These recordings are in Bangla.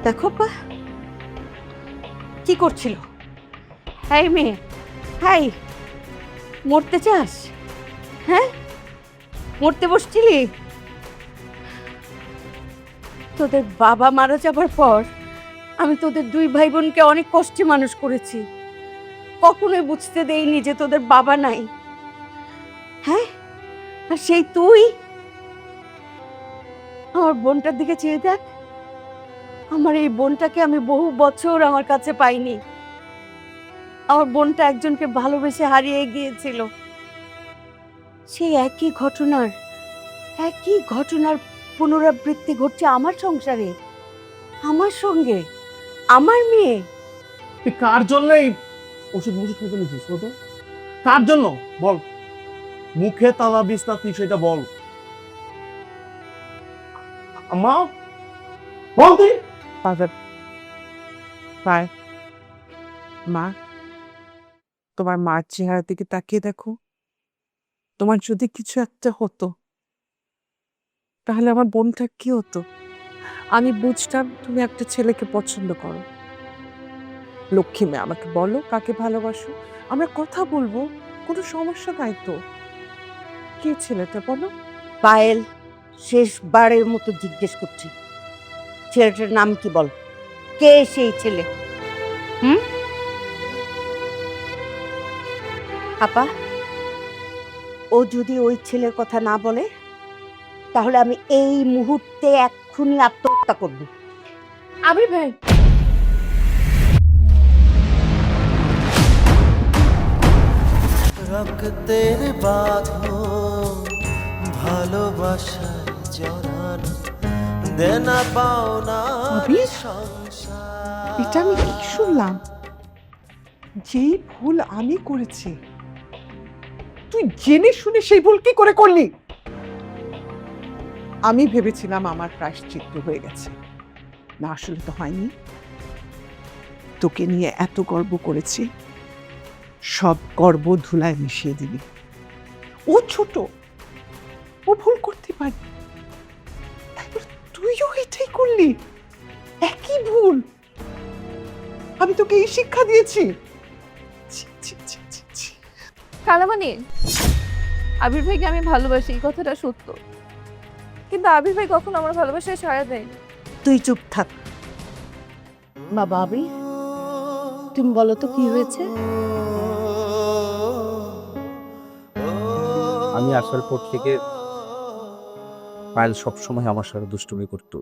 দেখো পা কি করছিল? হাই মেয়ে, হাই, মরতে চাস? হ্যাঁ, মরতে বসছিলি? তোদের বাবা মারা যাবার পর আমি তোদের দুই ভাই বোনকে অনেক কষ্টে মানুষ করেছি। কখনোই বুঝতে দেইনি যে তোদের বাবা নাই। হ্যাঁ, আর সেই তুই আমার বোনটার দিকে চেয়ে দেখ। আমার এই বোনটাকে আমি বহু বছর আমার কাছে পাইনি। আমার বোনটা একজনকে ভালোবেসে হারিয়ে গিয়েছিল। সেই একই ঘটনার পুনরাবৃত্তি ঘটছে আমার সংসারে, আমার সঙ্গে, আমার মেয়ে। তুই কার জন্য এই ওষুধ খেতে নিছিস? তো কার জন্য বল, মুখে তালা দিস না তুই, সেটা বল। মা, বল তুই। মা, তোমার মার চেহারার দিকে তাকিয়ে দেখো। তোমার যদি কিছু একটা হতো তাহলে আমার বোনটা কি হতো? আমি বুঝতাম তুমি একটা ছেলেকে পছন্দ করো। লক্ষ্মী মেয়ে, আমাকে বলো কাকে ভালোবাসো, আমরা কথা বলবো, কোনো সমস্যা নাই তো। কে ছেলেটা বলো? পায়েল, শেষবারের মতো জিজ্ঞেস করছি, ছেলেটার নাম কি বল? কে সেই ছেলে? আপা, ও যদি ওই ছেলের কথা না বলে তাহলে আমি এই মুহূর্তে এক্ষুনি আত্মহত্যা করব। আবির ভাই, রক্তের বাঁধন ভালোবাসায় জড়ানো, দেনা পাওনা আবির? সংসার। এটা আমি কি শুনলাম? যেই ভুল আমি করেছি তুই জেনে শুনে সেই ভুল কি করে করলি? আমি ভেবেছিলাম আমার প্রায়শ্চিত্ত হয়ে গেছে, না আসলে তো হয়নি। তোকে নিয়ে এত গর্ব করেছি, সব গর্ব ধুলায় মিশিয়ে দিবি। ও ছোট, ও ভুল করতে পারে, তারপর তুইও এটাই করলি, একই ভুল। আমি তোকে এই শিক্ষা দিয়েছি। ছি, ছি, ছি, ছি, ছি। কালামানি, আবির ভাইকে আমি ভালোবাসি, এই কথাটা সত্য, কিন্তু আবির ভাই কখনো আমার ভালোবাসায় সাড়া দেয়নি। তুই চুপ থাক। বাবা আবির, তুমি বলো তো কি হয়েছে? আমি আসার পর থেকে পায়েল সবসময় আমার সাথে দুষ্টুমি করত।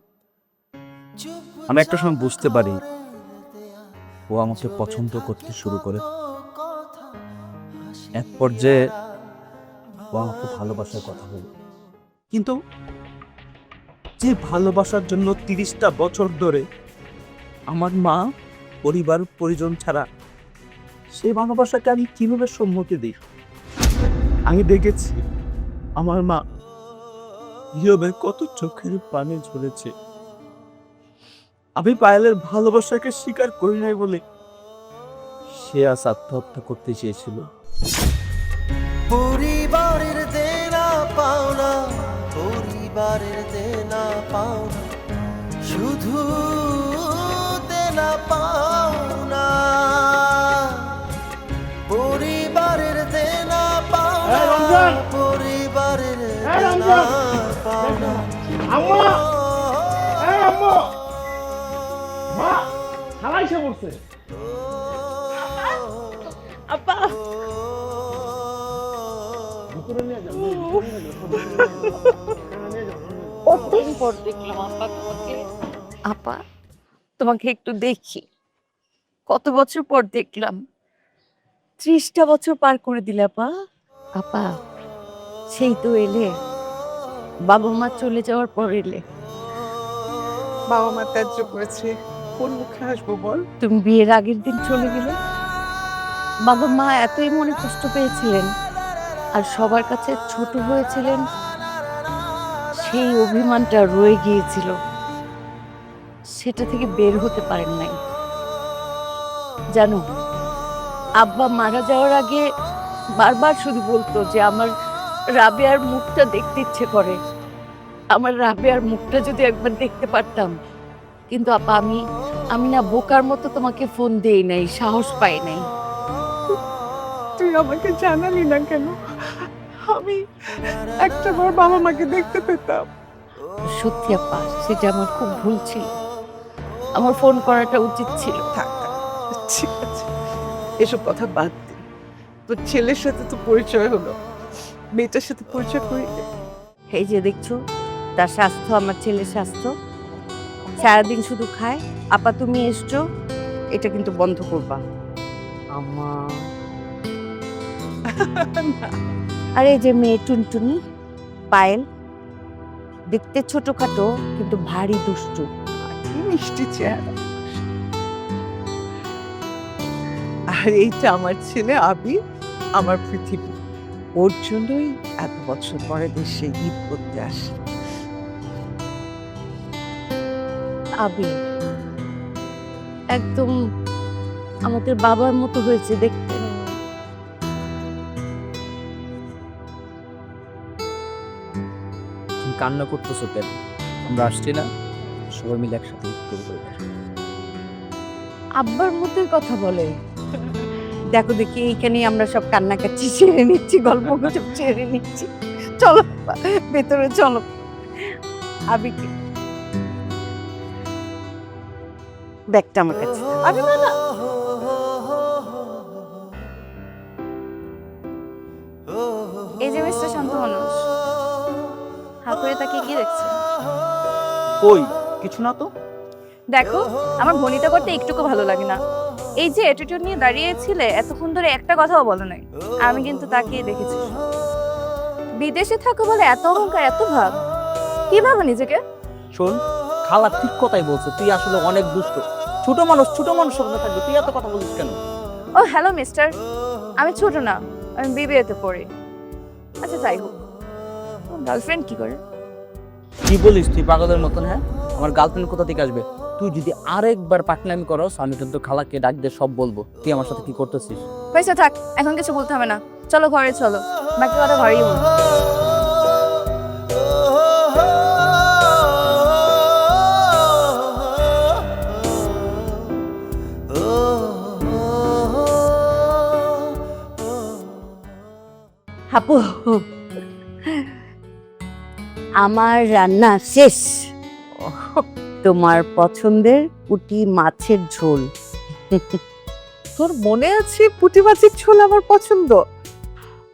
আমি একটা সময় বুঝতে পারি ও আমাকে পছন্দ করতে শুরু করে। এক পর্যায়ে ও আমাকে ভালোবাসার কথা বলে, কিন্তু যে ভালোবাসার জন্য 30টা বছর ধরে আমার মা, পরিবার, পরিজন ছাড়া সেই ভালোবাসাকে আমি কিভাবে সম্মতি দিই? আমি দেখেছি আমার মা নীরবে কত চোখের পানি ঝরেছে। আমি পায়েলের ভালোবাসাকে স্বীকার করি নাই বলে সে আজ আত্মহত্যা করতে চেয়েছিল। পরিবারের দেনা পাওনা, পরিবারের দেনা পাওনা, শুধু দেনা পাওনা, পরিবারের দেনা পাওনা, পরিবারের দেনা পাওনা। আম্মা, আম্মা, মা, খালা এসে পড়ছে। আপা, ভিতরে নিয়ে যাও, কতদিন পর দেখলাম আপা তোমাকে। আপা, তোমাকে একটু দেখি, কত বছর পর দেখলাম। 30টা বছর পার করে দিলে আপা। আপা, সেই তো এলে, বাবা মা চলে যাওয়ার পর এলে। বাবা মা ত্যায্য করেছে, কোন মুখে আসবো বল? তুমি বিয়ের আগের দিন চলে গেলে, বাবা মা এতই মনে কষ্ট পেয়েছিলেন আর সবার কাছে ছোট হয়েছিলেন, সেই অভিমানটা রয়ে গিয়েছিল, সেটা থেকে বের হতে পারেন নাই। জানো, আব্বা মারা যাওয়ার আগে বারবার শুধু বলতো যে আমার রাবেয়ার মুখটা দেখতে ইচ্ছে করে, আমার রাবেয়ার মুখটা যদি একবার দেখতে পারতাম। কিন্তু আপা আমি আমি না বোকার মতো তোমাকে ফোন দেই নাই, সাহস পাই নাই। তুই আমাকে জানালি না কেন? আমি একটা বার বাবা মাকে দেখতে পেতাম। সত্যি আপা, সেটা আমার খুব ভুল ছিল। আমার ফোন করাটা উচিত ছিল। থাক থাক, ঠিক আছে, এসব কথা বাদ দে। তোর ছেলের সাথে তো পরিচয় হলো, মেয়েটার সাথে পরিচয় করি দে। এই যে দেখছো, তার স্বাস্থ্য আমার ছেলের স্বাস্থ্য, সারাদিন শুধু খায়। আপা তুমি এসছো, এটা কিন্তু বন্ধ করবা। আমার আরে এই যে মেয়ে টুনটুনি পায়েল, দেখতে ছোটখাটো কিন্তু ভারী দুষ্টু। কি মিষ্টি চেহারা। আর এইটা আমার ছেলে আবির, আমার পৃথিবী। ওর জন্যই এত বছর পরে দেশে ঈদ করতে আসে। আবির একদম আমাদের বাবার মতো হয়েছে দেখতে। তুমি কান্না করতেছো কেন? আমরা আসছি না, সবাই মিলে একসাথে ঈদ করবো এবার। আব্বার মতোই কথা বলে। দেখো দেখি এইখানে আমরা সব কান্নাকাচ্ছি ছেড়ে নিচ্ছি, গল্প গুজব ছেড়ে নিচ্ছি। চলো ভেতরে চলো। আবিকে ব্যাগটা আমার কাছে দাও। আরে না না, এই যে মিস্টার শান্ত মানুষ, হা করে তাকে কি দেখছে? কই কিছু না তো। দেখো, আমার ভনিতা করতে একটুকু ভালো লাগে না। এই যে অ্যাটিটিউড নিয়ে দাঁড়িয়েছিলে, এতক্ষণ ধরে একটা কথাও বলো নাই। আমি কিন্তু তাকিয়ে দেখেছি। বিদেশে থাকো বলে এত অহংকার, এত ভাব, কি ভাবো নিজেকে? শোন, খালা ঠিক কথাই বলছে, তুই আসলে অনেক দুষ্ট। ছোট মানুষ সঙ্গে থাকবে, তুই এত কথা বলিস কেন? ও হ্যালো মিস্টার, আমি ছোট না, আমি বিবিএতে পড়ি। আচ্ছা যাই হোক, গার্লফ্রেন্ড কি করে? কি বলিস তুই পাগলের মতন? হ্যাঁ, আমার গার্লফ্রেন্ড কোথা থেকে আসবে? তুই যদি আরেকবার পাকনামি করস, আমি কিন্তু খালাকে ডাক দিয়ে সব বলবো তুই আমার সাথে কি করতেছিস। পয়সা থাক, এখন কিছু বলতে হবে না। চলো ঘরে চলো, বাকি কথা ঘরেই বলবো। আপু আমার রান্না শেষ। তোমার পছন্দের পুঁটি মাছের ঝোল। তোর মনে আছে পুঁটি মাছের ঝোল আমার পছন্দ?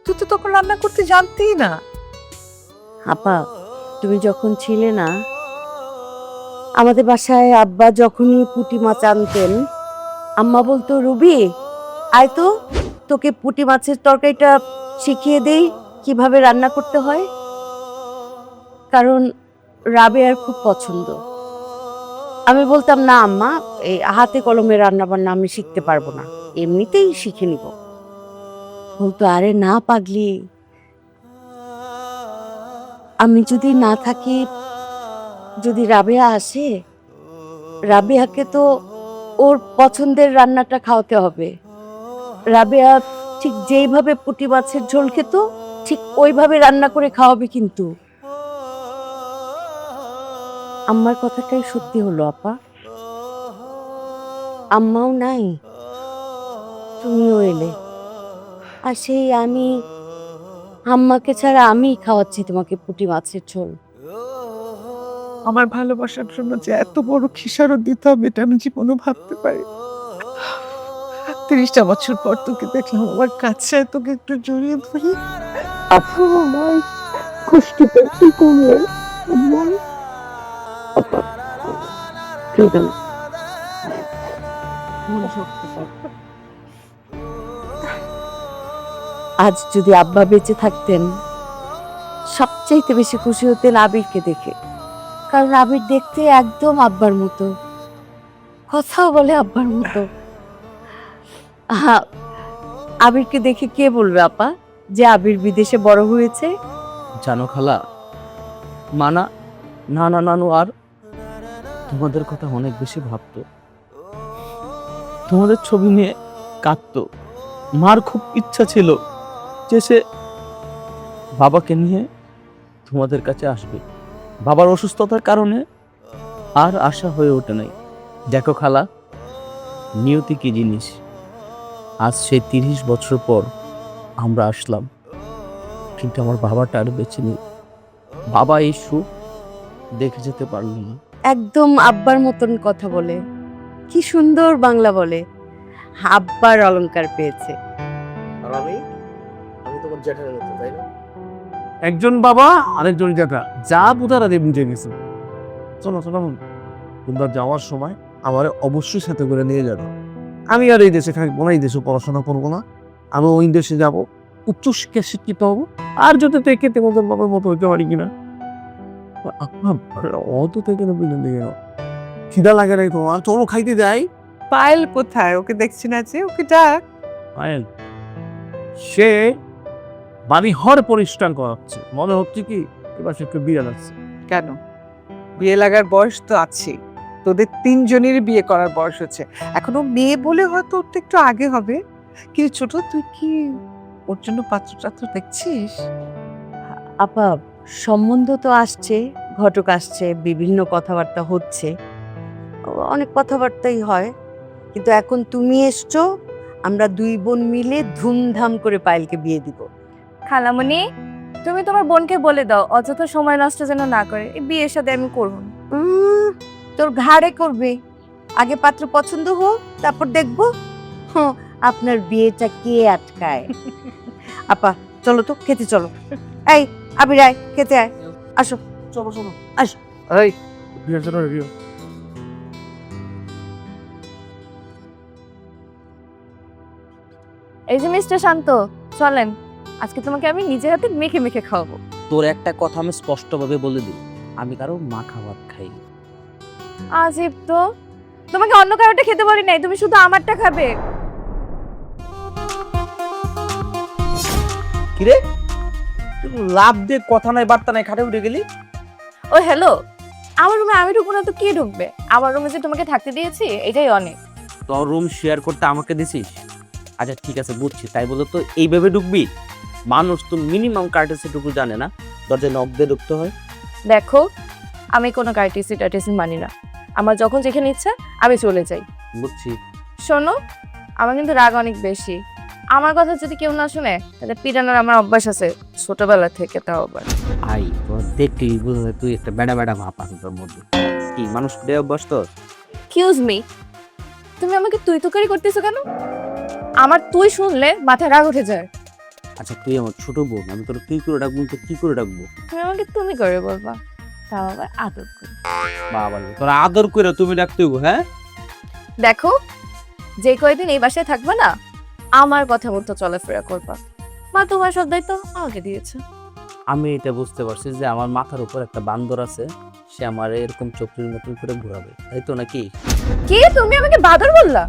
তুই তো তখন রান্না করতে জানতেই না। আপা তুমি যখন ছিলে না, আমাদের বাসায় আব্বা যখনই পুঁটি মাছ আনতেন, আম্মা বলতো রুবি আয় তো, তোকে পুঁটি মাছের তরকারিটা শিখিয়ে দেই কিভাবে রান্না করতে হয়। কারণ রাবেয়ার খুব পছন্দ। আমি বলতাম না আম্মা, এই হাতে কলমে রান্না বান্না আমি শিখতে পারবো না, এমনিতেই শিখে নিব। বলতো আরে না পাগলি, আমি যদি না থাকি, যদি রাবেয়া আসে, রাবেয়াকে তো ওর পছন্দের রান্নাটা খাওয়াতে হবে। রাবেয়া ঠিক যেইভাবে পুঁটি মাছের ঝোল খেত, ঠিক ওইভাবে রান্না করে খাওয়াবে। কিন্তু আম্মার কথাটাই সত্যি হলো আপা। আম্মাও নাই, তুমিও এলে, আর সেই আমি আম্মাকে ছাড়া আমি খাওয়াচ্ছি তোমাকে পুঁটি মাছের ঝোল। আমার ভালোবাসার জন্য যে এত বড় খিসারত দিতে হবে, এটা আমি জীবনও ভাবতে পারি। 30টা বছর পর তোকে দেখলাম আমার কাছে, তোকে একটু জড়িয়ে ধরি। আপু আমার কষ্টটা একটু কমে। আজ যদি আব্বা বেঁচে থাকতেন, সবচাইতে বেশি খুশি হতেন আবিরকে দেখে। কারণ আবির দেখতে একদম আব্বার মতো, কথাও বলে আব্বার মতো। আবিরকে দেখে কে বলবে আপা যে আবির বিদেশে বড় হয়েছে? জানো খালা, মানা, নানা নানু আর তোমাদের কথা অনেক বেশি ভাবতো, তোমাদের ছবি নিয়ে কাঁদতো। মার খুব ইচ্ছা ছিল যে সে বাবাকে নিয়ে তোমাদের কাছে আসবে। বাবার অসুস্থতার কারণে আর আশা হয়ে ওঠে নাই। দেখো খালা, নিয়তি কি জিনিস। আজ সেই 30 বছর পর আমরা আসলাম, কিন্তু আমার বাবাটা আর বেঁচে নেই। বাবা এই সুখ দেখে যেতে পারল না। একদম আব্বার মতন কথা বলে, কি সুন্দর বাংলা বলে। আব্বার অলংকার পেয়েছে। আর আমি তোমার জ্যাঠার মতো, তাই না? একজন বাবা আরেকজন জ্যাঠা, যা বুঝার আগে বুঝে গেছে। চলো চলো, তোমরা যাওয়ার সময় আমার অবশ্যই সাথে করে নিয়ে যাবে। আমি আর এই দেশে থাকবো না, এই দেশে পড়াশোনা করবো না। আমি ওই দেশে যাব, উচ্চশিক্ষা শিক্ষিত হবো। আর যদি থেকে তোমাদের বাবার মতো হইতে পারি কিনা। অত থেকে না বুঝলেন দিকে খিদা লাগে নাই তোমার? চলো খাইতে যাই। পায়েল কোথায়? ওকে দেখছি না যে, ওকে ডাক। পায়েল সে বাড়ি ঘর পরিষ্কার করাচ্ছে, মনে হচ্ছে কি এবার সে একটু বিয়ে লাগছে। কেন? বিয়ে লাগার বয়স তো আছে, তোদের 3 জনেরই বিয়ে করার বয়স হচ্ছে। এখনো মেয়ে বলে হয়তো ওর তো একটু আগে হবে। কিন্তু ছোট, তুই কি ওর জন্য পাত্র দেখছিস? আপা, সম্বন্ধ তো আসছে, ঘটক আসছে, বিভিন্ন কথাবার্তা হচ্ছে, অনেক কথাবার্তাই হয়। কিন্তু এখন তুমি এসছো, আমরা 2 বোন মিলে ধুমধাম করে পায়েলকে বিয়ে দিব। খালামণি, তুমি তোমার বোনকে বলে দাও অযথা সময় নষ্ট যেন না করে। এই বিয়ের সাথে আমি করব না। তোর ঘাড়ে করবে, আগে পাত্র পছন্দ হোক, তারপর দেখবো আপনার বিয়েটা কে আটকায়। আপা চলো তো, খেতে চলো। এই আবির, আয় খেতে আয়, আসো। চলো চলো, আসো। এই বিয়ের জন্য রেডি। এই যে মিস্টার শান্ত, চলেন, আজকে তোমাকে আমি নিজের হাতে মেখে মেখে খাওয়াবো। তোর একটা কথা আমি স্পষ্টভাবে বলে দিই, আমি কারো মাখা ভাত খাই। আজিব তো, তোমাকে অন্য কারোটা খেতে বলি নাই, তুমি শুধু আমারটা খাবে। কিরে, তুই লাভ দিয়ে কথা নাই বার্তা নাই খাটে উঠে গেলি? ও হ্যালো, আমার রুমে আমি ঢুকবো না তো কে ঢুকবে? আমার রুমে যে তোমাকে থাকতে দিয়েছি এটাই অনেক। তোর রুম শেয়ার করতে আমাকে দিছিস? আচ্ছা ঠিক আছে, বুঝছি। তাই বলে তো এইভাবে ঢুকবি? মানুষ তো মিনিমাম কার্টেসিটুকু জানে না, দরজায় নক দিয়ে ঢুকতে হয়। দেখো, আমি কোনো কার্টেসি টার্টেসি মানি না। আমার যখন যেখানে ইচ্ছা আমি চলে যাই। বুঝছি। শোনো, আমার কিন্তু রাগ অনেক বেশি। আমার কথা যদি কেউ না শুনে তাহলে পিটানোর আমার অভ্যাস আছে ছোটবেলা থেকে। তাও আবার আই তোর দেখতেই বুঝা যায় তুই একটা বেড়া বেড়া ভাব আছে তোর মধ্যে। কি মানুষ দেহ অভ্যাস তোর? এক্সকিউজ মি, তুমি আমাকে তুই তুকারি করতেছো কেন? আমার তুই শুনলে মাথায় রাগ উঠে যায়। আচ্ছা তুই আমার ছোট বোন, আমি তোর তুই করে ডাকবো তো কি করে ডাকবো? তুমি আমাকে তুমি করে বলবা, তাও আবার আদর করে। বাবা রে, তোর আদর করে তুমি ডাকতে হইব? হ্যাঁ দেখো, যে কয়দিন এই বাসায় থাকবে না, আমার কথা মতো চলাফেরা করবা। মা তোমার সব দায়িত্ব আমাকে দিয়েছে। আমি এটা বুঝতে পারছি যে আমার মাথার উপর একটা বান্দর আছে, সে আমার এরকম চোখের মতন করে ঘোরাবে, তাই তো নাকি? কি তুমি আমাকে বাদর বললা?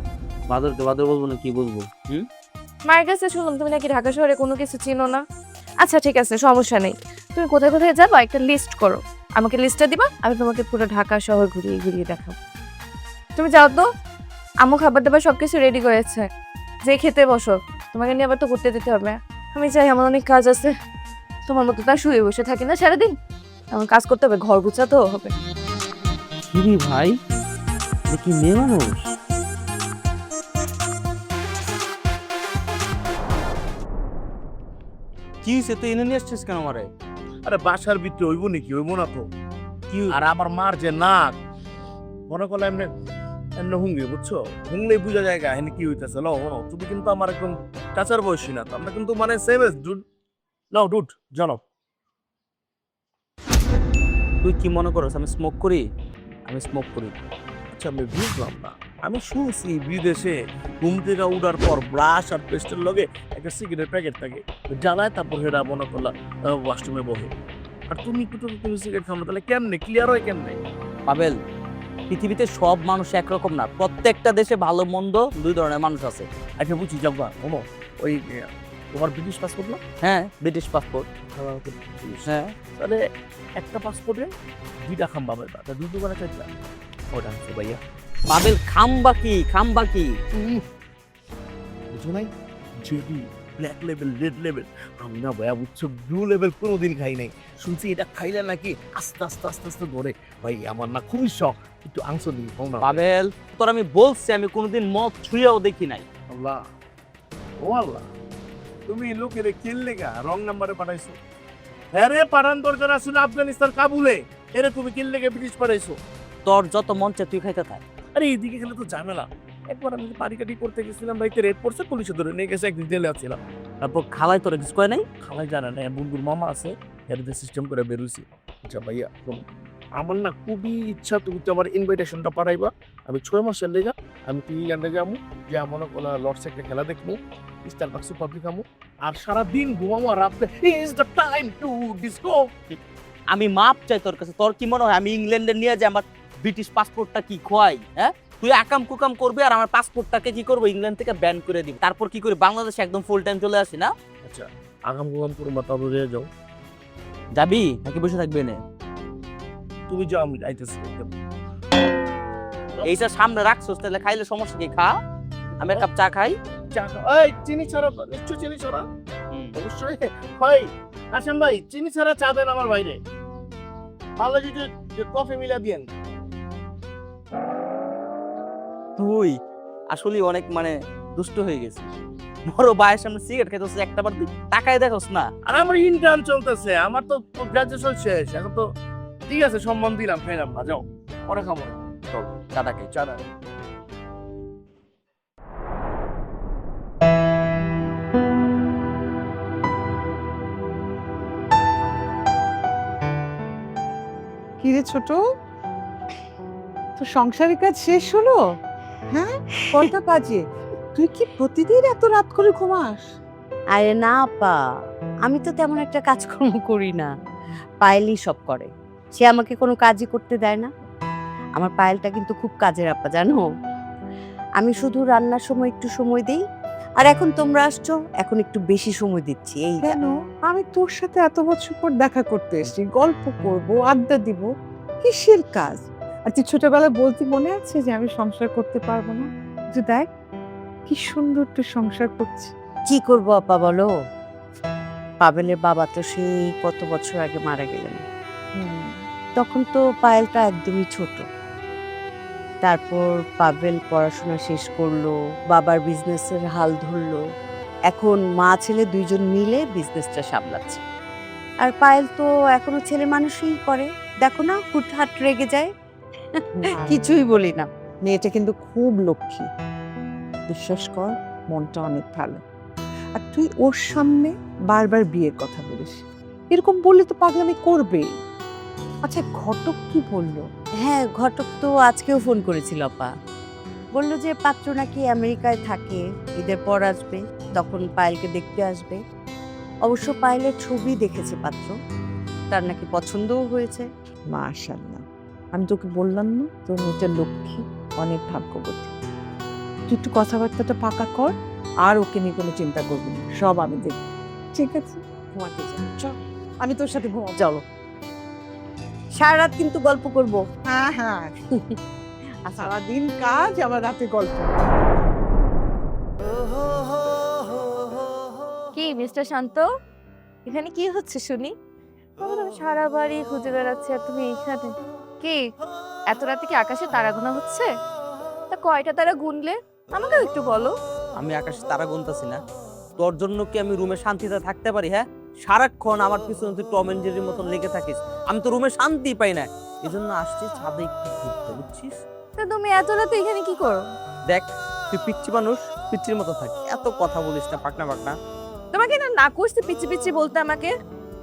বাদরকে বাদর বলবো না কি বলবো? মায়ের কাছে শুনলাম তুমি নাকি ঢাকা শহরে কোনো কিছু চিনো না। আচ্ছা ঠিক আছে, সমস্যা নেই। তুমি কোথায় কোথায় যাবা একটা লিস্ট করো, আমাকে লিস্টটা দিবা, আমি তোমাকে পুরো ঢাকা শহর ঘুরিয়ে ঘুরিয়ে দেখাবো। তুমি যাও তো, আম্মু খাবার দাবার সবকিছু রেডি করেছে, যে খেতে বসো। তোমাকে নিয়ে আবার তো ঘুরতে যেতে হবে। আমি চাই, আমার অনেক কাজ আছে। তোমার মতো তা শুয়ে বসে থাকি না সারাদিন, আমার কাজ করতে হবে, ঘর গুছাতেও হবে। কি ভাই, কি মেয়ে মানুষ? কি হয়েছে, তুই এনে নিয়ে আসছিস কেন আমারে? আরে বাসার ভিতরে হইব নাকি? হইব না তো। আর আমার মার যে নাক, মনে করলে এমনি এমনি হুঙ্গে, বুঝছো? হুংলেই বুঝা জায়গা এখানে কি হইতেছে। লো তুমি কিন্তু আমার একদম চাচার বয়সী না তো, আমরা কিন্তু মানে সেম এজ ডুড। নাও ডুড, জানো তুই কি মনে করছ আমি স্মোক করি? আমি স্মোক করি। আচ্ছা আমি বুঝলাম না। আমি শুনছি বিদেশে ঘুম থেকে উঠার পর ব্রাশ আর পেস্টের লগে একটা সিগারেটের প্যাকেট থাকে, জ্বালায় তারপর হেরা মনে করলাম ওয়াশরুমে বহে। আর তুমি তুমি সিগারেট খাও না, তাহলে কেমনে ক্লিয়ার হয় কেমনে? পাবেল, পৃথিবীতে সব মানুষ একরকম না, প্রত্যেকটা দেশে ভালো মন্দ 2 ধরনের মানুষ আছে। আচ্ছা বুঝছি, যাবা শোনো, ওই তোমার ব্রিটিশ পাসপোর্ট না? হ্যাঁ, ব্রিটিশ পাসপোর্ট। হ্যাঁ, তাহলে একটা পাসপোর্টে 2টা খাম্বা পাইবা, তা 2 দোকানে 4টা। ওটা হচ্ছে ভাইয়া। পাবেল খাম্বা কি, খাম্বা কি? বুঝো নাই, যদি ব্ল্যাক লেভেল, রেড লেভেল, আমি না ভাইয়া বুঝছো ব্লু লেভেল কোনোদিন খাই নাই। শুনছি এটা খাইলে নাকি আস্তে আস্তে আস্তে আস্তে ধরে। ভাই আমার না খুবই শখ, একটু আংশ দিই না। পাবেল, তোর আমি বলছি আমি কোনোদিন মদ ছুঁয়েও দেখি নাই। আল্লাহ, ও আল্লাহ, তুমি লোকের কিনলে গা রং নাম্বারে পাঠাইছো। হ্যাঁ রে, পাঠান দরকার আসলে আফগানিস্তান কাবুলে, এরে তুমি কিনলে গে ব্রিটিশ পাঠাইছো। তোর যত মন চায় তুই খাইতে থাক। আরে এইদিকে গেলে তো ঝামেলা। একবার আমি পারিকাটি করতে গেছিলাম, বাইকে রেড পড়ছে, পুলিশে ধরে নিয়ে গেছে, একদিন জেলে আছিলাম। তারপর খালাই তোর কিছু কয় নাই? খালাই জানা না, বন্ধুর মামা আছে, এর সিস্টেম করে বেরোইছি। আচ্ছা ভাইয়া, শোনো, আমার না খুবই ইচ্ছা তুমি তো আমার ইনভাইটেশনটা পাঠাইবা। আমি 6 মাসের লেগা আমি ইংল্যান্ডে যাবো, যে আমার লর্ডস একটা খেলা দেখবো, স্টারবাকস পাবলিক আমো, আর সারাদিন ঘুমাবো, আর রাত্রে is the time to disco. আমি মাপ চাই তোর কাছে। তোর কি মনে হয় আমি ইংল্যান্ডে নিয়ে যে আমার ব্রিটিশ পাসপোর্টটা কি খোয়াই? হ্যাঁ, তুই আকাম কুকাম করবি আর আমার পাসপোর্টটাকে কি করবো ইংল্যান্ড থেকে ব্যান করে দিবি। তারপর কি করি বাংলাদেশে একদম ফুল টাইম চলে আসি না? আচ্ছা, আগাম গুগাম করো বা তবে দিয়ে যাও। যাবি নাকি বসে থাকবি না? তুমি যাও, আমি যাইতেছি। এইটা সামনে রাখছস, তাহলে খাইলে সমস্যা কি? খা, আমি এক কাপ চা খাই। চা খাও। এই চিনি ছাড়া, নিশ্চয় চিনি ছাড়া। অবশ্যই ভাই, আসেন ভাই, চিনি ছাড়া চা দেন আমার বাইরে। ভালো যদি কফি মিলা দিয়েন। তুই আসলে অনেক মানে দুষ্ট হয়ে গেছিস। বড় ভাইয়ের সামনে সিগারেট খাইতেছিস, একটা বার তুই তাকায় দেখোস না? আর আমার ইন্টার্ন চলতেছে, আমার তো গ্রাজুয়েশন শেষ, এখন তো ঠিক আছে, সম্মান দিলাম, খাইলাম না, যাও পরে খাবো। চল চাটা খাই। চা দেন। কিরে ছোট, তো সংসারের কাজ শেষ হলো? হ্যাঁ, কয়টা বাজে? তুই কি প্রতিদিন এত রাত করে ঘুমাস? আরে না আপা, আমি তো তেমন একটা কাজকর্ম করি না, পায়েলই সব করে। সে আমাকে কোনো কাজই করতে দেয় না। আমার পায়েলটা কিন্তু খুব কাজের আপা, জানো। আমি শুধু রান্নার সময় একটু সময় দিই, আর এখন তোমরা আসছো, এখন একটু বেশি সময় দিচ্ছি। এই যা। কেন? আমি তোর সাথে এত বছর পর দেখা করতে এসেছি, গল্প করব, আড্ডা দিব, কিসের কাজ? আর তুই ছোটবেলায় বলতি, মনে আছে যে আমি সংসার করতে পারবো না? যে দেখ কি সুন্দর তুই সংসার করছিস। কি করবো আপা বলো, পাবেলের বাবা তো সেই কত বছর আগে মারা গেলেন। তখন তো পায়েলটা একদমই ছোট। তারপর পাবেল পড়াশোনা শেষ করলো, বাবার বিজনেসের হাল ধরলো, এখন মা ছেলে দুইজন মিলে বিজনেসটা সামলাচ্ছে। আর পায়েল তো এখনো ছেলে মানুষই করে, দেখো না, হুটহাট রেগে যায়। কিছুই বলি না। মেয়েটা কিন্তু খুব লক্ষ্মী, বিশ্বাস কর, মনটা অনেক ভালো। আর তুই ওর সামনে বারবার বিয়ের কথা বলিস, এরকম বললে তো পাগলামি করবে। আচ্ছা, ঘটক কি বললো? হ্যাঁ, ঘটক তো আজকেও ফোন করেছিল আপা, বললো যে পাত্র নাকি আমেরিকায় থাকে, ঈদের পর আসবে, তখন পায়েলকে দেখতে আসবে। অবশ্য পায়েলের ছবি দেখেছে পাত্র, তার নাকি পছন্দও হয়েছে। মাশাআল্লাহ, আমি তোকে বললাম না তোর মেয়েটা লক্ষ্মী, অনেক ভাগ্যবতী। তুই একটু কথাবার্তাটা পাকা কর, আর ওকে নিয়ে কোনো চিন্তা করবি না, সব আমি দেখব। ঠিক আছে, ঘুমাতে যা, চল, আমি তোর সাথে ঘুমাবো। চলো, সারা রাত কিন্তু গল্প করব। হ্যাঁ হ্যাঁ, সারাদিন কাজ, আবার রাতে গল্প। কি মিস্টার শান্ত, এখানে কি হচ্ছে শুনি? আমি সারা বাড়ি খুঁজে বেড়াচ্ছি আর তুমি এইখানে। কি এত রাতে কি আকাশে তারা গোনা হচ্ছে? তা কয়টা তারা গুনলে আমাকে একটু বলো। আমি আকাশে তারা গুনতাছি না। তোর জন্য কি আমি রুমে শান্তিতে থাকতে পারি? হ্যাঁ, সারাক্ষণ আমার পিছনে তুই টম এন্ড জেরির মতন লেগে থাকিস, আমি তো রুমে শান্তি পাই না। এই জন্য আসছি ছাদে একটু ঘুরতে, বুঝছিস? তা তুমি এত রাতে এখানে কি করো? দেখ, তুই পিচ্ছি মানুষ, পিচ্ছির মতো থাক, এত কথা বলিস না পাকনা পাকনা। তোমাকে না না করছি পিচ্ছি পিচ্ছি বলতে আমাকে?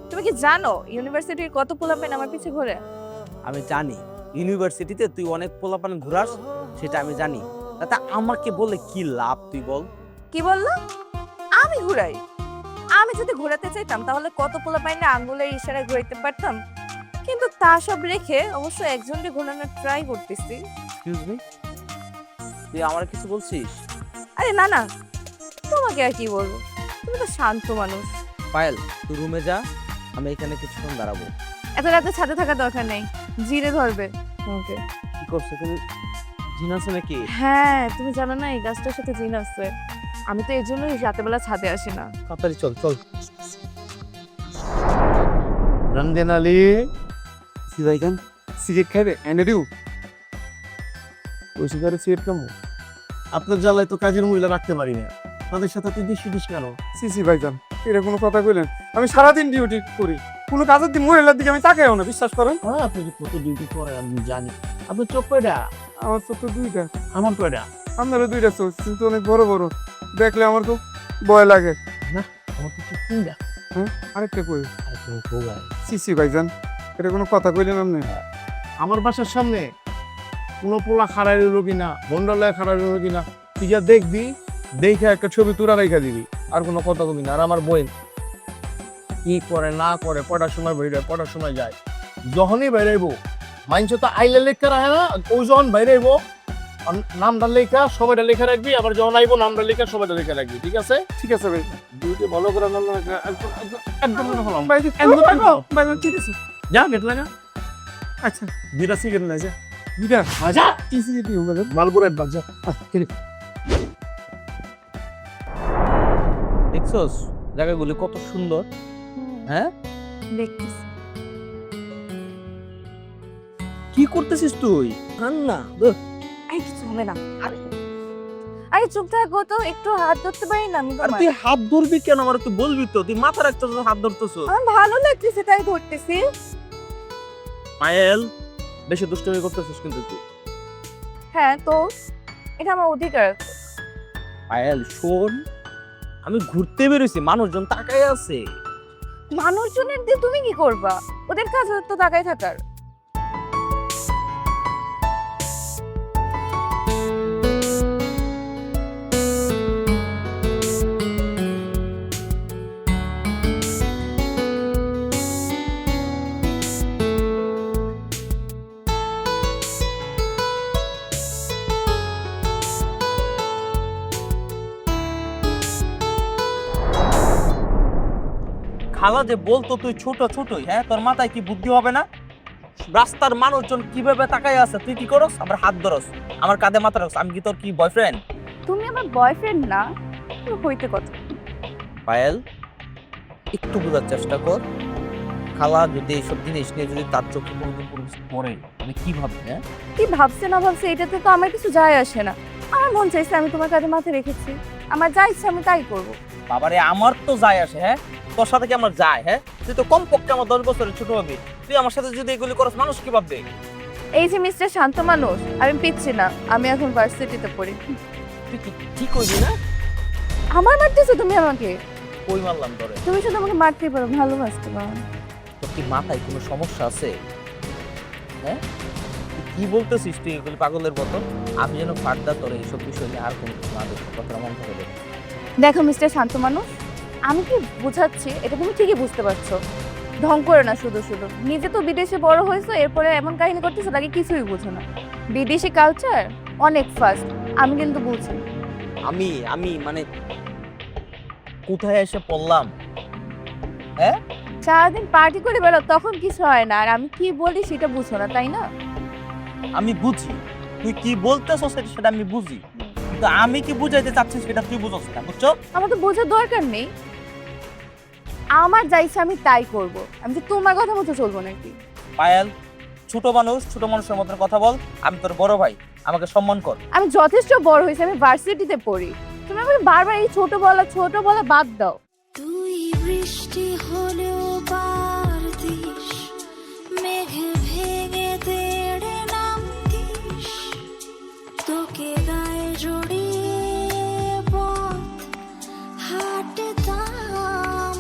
তুমি কি জানো ইউনিভার্সিটির কত পোলাপেন আমার পিছে ঘোরে? আমি জানি ইউনিভার্সিটিতে তুই অনেক পোলাপান ঘুরাস, সেটা আমি জানি। তাতে আমাকে বলে কি লাভ তুই বল? কি বললো? আমি ঘুরাই? আমি যদি ঘোরাতে চাইতাম তাহলে কত পোলাপাইনে আঙ্গুলের ইশারায় ঘুরাইতে পারতাম, কিন্তু তা সব রেখে অবশ্য একজনকে ঘোরানোর ট্রাই করতেছি। এক্সকিউজ মি, তুই আমার কিছু বলছিস? আরে না না, তোমাকে আর কি বলবো, তুমি তো শান্ত মানুষ। পায়েল, তুই রুমে যা, আমি এখানে কিছুক্ষণ দাঁড়াবো। এত রাতে ছাদে থাকার দরকার নেই, জিরে ধরবে তোমাকে। কি করছো তুমি? জিন আছে নাকি? হ্যাঁ, তুমি জানো না এই গাছটার সাথে জিন আছে। আমি তো এই জন্যই রাতেবেলা ছাদে আসি না। তাড়াতাড়ি চল চল। রঞ্জন আলী সি ভাইজান, সিগারেট খাবে এনে দিও। ওই সিগারেট খাবো? আপনার জ্বালায় তো কাজের মহিলা রাখতে পারি না, তাদের সাথে তুই বেশি দিস কেন? সিসি ভাইজান, এটা কোনো কথা কইলেন? আমি সারাদিন ডিউটি করি, কোনো কাজের দিন মহিলার দিকে আমি তাকাইও না, বিশ্বাস করেন। হ্যাঁ, আপনি যে কত ডিউটি করে আমি জানি। আপনার চোখ কয়টা? আমার চোখ তো দুইটা, আমার কয়টা? আপনারও দুইটা চোখ, কিন্তু অনেক বড় বড়, দেখলে আমার খুব ভয় লাগে। আমার তো চোখ তিনটা। আরেকটা কই? আর তুমি ভোগায়। সিসি ভাইজান, এটা কোনো কথা কইলেন আপনি? আমার বাসার সামনে কোনো পোলা খাড়াই রইল কিনা, ভন্ডালয় খাড়াই রইল কিনা, তুই যা দেখবি, দেখে একটা ছবি তোরা রেখা দিবি, আর কোনো কথা কবি না। আর আমার বোন কি করে না করে, কটার সময় বেরোয়, কটার সময় যায়, যখনই বেরাইবো মাইনছ তো আইলে লেখা রাখে না, ওই যখন বাইরাইবো নামটা লেখা সবাইটা লেখা রাখবি, আবার যখন আইবো নামটা লেখা সবাইটা লেখা রাখবি, ঠিক আছে? ঠিক আছে ভাই, ডিউটি ভালো করে একদম হলাম। ভাইজান ঠিক আছে। যা গেট লাগা। আচ্ছা, দুইটা সিগারেট না যা। দুইটা যা কি সিগারেট নিও ভাইজান? মালপুর অ্যাডভান্স যা। দেখছস জায়গাগুলি কত সুন্দর। হ্যাঁ, দেখতেছি। কি করতেছিস তুই? না আরে কিছু হবে না। আরে চুপ থাকো তো, একটু হাত ধরতে পারি না আমি আর তোমার? তুই হাত ধরবি কেন? আমার তুই বলবি তো, তুই মাথা রাখতেছ হাত ধরতেছ। আমার ভালো লাগতেছে তাই ধরতেছি। পায়েল, বেশি দুষ্টুমি করতেছিস কিন্তু তুই। হ্যাঁ তো এটা আমার অধিকার। পায়েল শোন, আমি ঘুরতে বেরোইছি, মানুষজন তাকায় আছে। মানুষজনের দিয়ে তুমি কি করবা? ওদের কাজ তো তাকাই থাকার। খালা যে বলতো তুই ছোট ছোটই, হ্যাঁ তোর মাথায় কি বুদ্ধি হবে না? রাস্তার মানুষজন কিভাবে তাকায় আছে, তুই কি করস? আমার হাত ধরস, আমার কাঁধে মাথা রাখস, আমি কি তোর কি বয়ফ্রেন্ড? তুমি আমার বয়ফ্রেন্ড না, তুমি হইতে কথা। পায়েল, একটু বোঝার চেষ্টা কর। খালা যদি এইসব জিনিস নিয়ে যদি তার চোখে কোনোদিন কোনো কিছু পড়ে, আমি কি ভাবি? হ্যাঁ, কি ভাবছে না ভাবছে এটাতে তো আমার কিছু যায় আসে না। আমার মন চাইছে আমি তোমার কাঁধে মাথা রেখেছি, আমার যা ইচ্ছা আমি তাই করবো। বাবারে আমার তো যায় আসে। হ্যাঁ, তোর সাথে কি আমার যায়? হ্যাঁ, তুই তো কমপক্ষে আমার 10 বছরের ছোট হবি, তুই আমার সাথে যদি এগুলি করস মানুষ কি ভাববে? এই যে মিস্টার শান্ত মানুষ, আমি পিচ্ছি না, আমি এখন ভার্সিটিতে পড়ি। তুই ঠিক হইবি না? আমার মারতেছো তুমি আমাকে? কই মারলাম তোরে? তুমি শুধু আমাকে মারতেই পারো, ভালোবাসতে পারো না। তোর কি মাথায় কোনো সমস্যা আছে? হ্যাঁ, তুই কি বলতেছিস তুই এগুলি পাগলের মতো? আমি যেন ফার্দার তোর এইসব বিষয় নিয়ে আর কোনো কিছু না দেখো, কথা মন থেকে দেখো। দেখো মিস্টার শান্ত মানুষ, আমি কি বোঝাচ্ছি এটা তুমি ঠিকই বুঝতে পারছো। ঢং করে না শুধু শুধু, নিজে তো বিদেশে বড় হয়েছো, এরপরে এমন কাহিনী করতেছো তাকে কিছুই বোঝো না। বিদেশি কালচার অনেক ফাস্ট, আমি কিন্তু বুঝি। আমি মানে কোথায় এসে পড়লাম? হ্যাঁ, সারাদিন পার্টি করে বেরো, তখন কিছু হয় না, আর আমি কি বলি সেটা বুঝো না, তাই না? আমি বুঝি তুই কি বলতেছস, সেটা আমি বুঝি, কিন্তু আমি কি বুঝাইতে চাচ্ছিস সেটা তুই বুঝছ না, বুঝছো? আমার তো বোঝার দরকার নেই, আমার যা ইচ্ছা আমি তাই করব। আমি তো তোমার কথা মতো চলবো নাকি? পায়েল, ছোট মানুষের মতো কথা বল। আমি তোর বড় ভাই, আমাকে সম্মান কর। আমি যথেষ্ট বড় হয়েছি, আমি ভার্সিটিতে পড়ি, তুমি আমাকে বারবার এই ছোট বলা বাদ দাও। তুই বৃষ্টি হলেও পারতিস, মেঘে ভেঙে তেড়ে নামতিস, তোকে গায়ে জড়িয়ে পথ হাঁটতাম,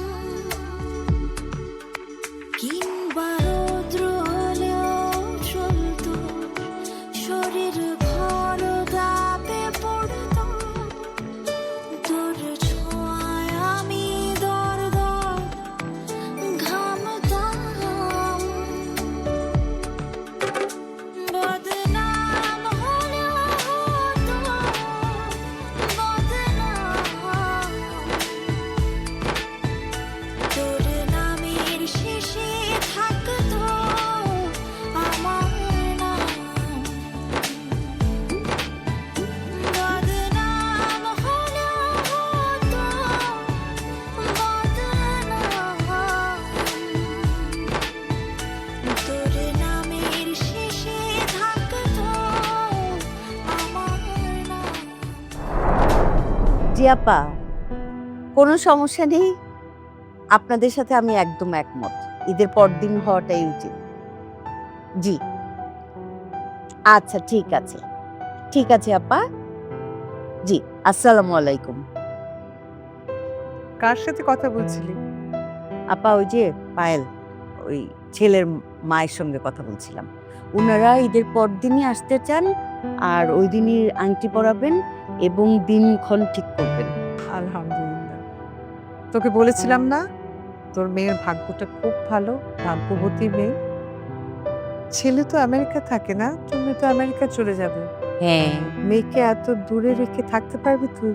কিংবা রৌদ্র হলেও চলতো, শরীর ঘর দাপে পড়তো, তোর ছোঁয়ায় আমি দর দর ঘামতাম, বদনাম হলেও হতো বদনাম, তোর নামের শেষে থাকতো আমার নাম। জি আপা, কোনো সমস্যা নেই। আপনাদের সাথে আমি একদম একমত, ঈদের পরদিন হওয়াটাই উচিত। জি আচ্ছা, ঠিক আছে, ঠিক আছে আপা। জি, আসসালামু আলাইকুম। কার সাথে কথা বলছিলি? আপা ওই যে পায়েল, ওই ছেলের মায়ের সঙ্গে কথা বলছিলাম। ওনারা ঈদের পর দিনই আসতে চান, আর ওই দিনই আংটি পরাবেন এবং দিনক্ষণ ঠিক করবেন। আলহামদুলিল্লাহ। তোকে বলেছিলাম না তোর মেয়ের ভাগ্যটা খুব ভালো, ভাগ্যবতী মেয়ে। ছেলে তো আমেরিকা থাকে না, তুমি তো আমেরিকা চলে যাবে। হ্যাঁ, মেয়েকে এত দূরে রেখে থাকতে পারবি তুই?